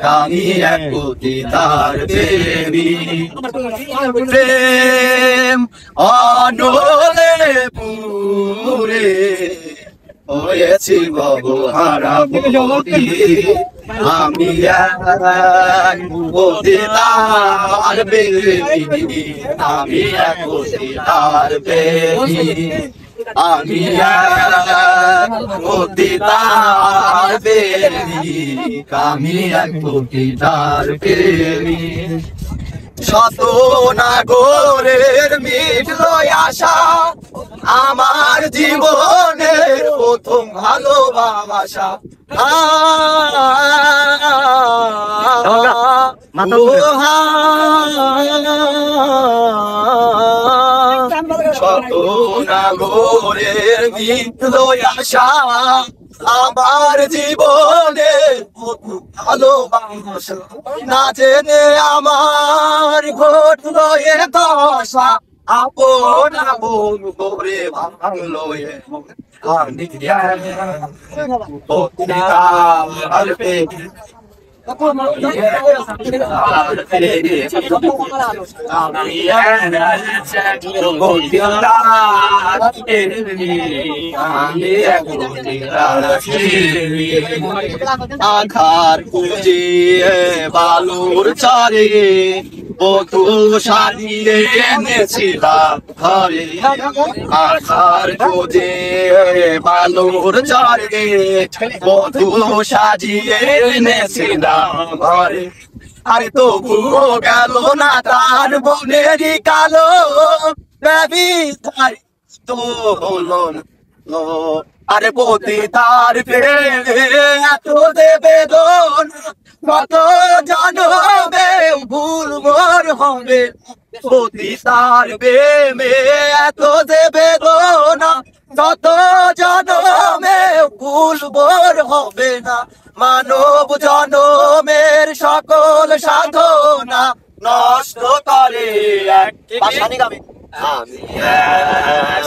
আমি এক পতিতার প্রেমিক। প্রেম অনলে পুরে হয়েছি ববহারা বলি। আমি এক পতিতার প্রেমিক। আমি এক পতিতার প্রেমিক। আমি এক পতিতার প্রেমিক। আমি এক পতিতার প্রেমিক। শত নাগরের মিটল আশা, আমার জীবনের প্রথম ভালোবাসা। শত নাগরের মিটল আশা, আমার জীবনে ভালোবাসা। না জেনে আমার ঘটলো এ দশা, আপন আপন করে ভাঙলো এ আমি পতিতার প্রেমিক। আধার খুঁজিয়ে বালুর চারে বধু সাজিয়ে এনেছিলাম ঘরে। আধার খুঁজিয়ে বালুর চারে বধু সাজিয়ে এনেছিলাম ঘরে। আরে তবুও গেল না তার বনেরই কালো, তো হলো না। আরে পতিতার প্রেমে এত বেদন, কত জনমে ভুল মোর হবে। পতিতার প্রেমে এত বেদনা, কত জনমে ভুল মোর হবে না। মানব জনমের সকল সাধনা নষ্ট করে এক আমি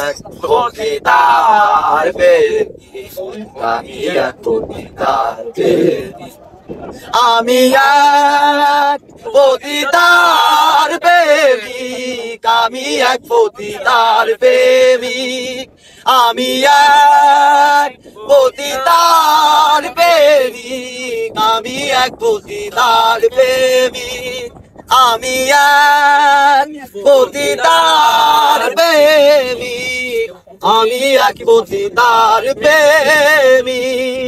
এক পতিতার প্রেমিক। আমি এক পতিতার প্রেমিক। আমি এক পতিতার প্রেমিক। আমি এক পতিতার প্রেমিক। আমি এক পতিতার প্রেমিক। আমি এক পতিতার প্রেমিক। আমি এক পতিতার প্রেমিক। আমি এক পতিতার প্রেমিক।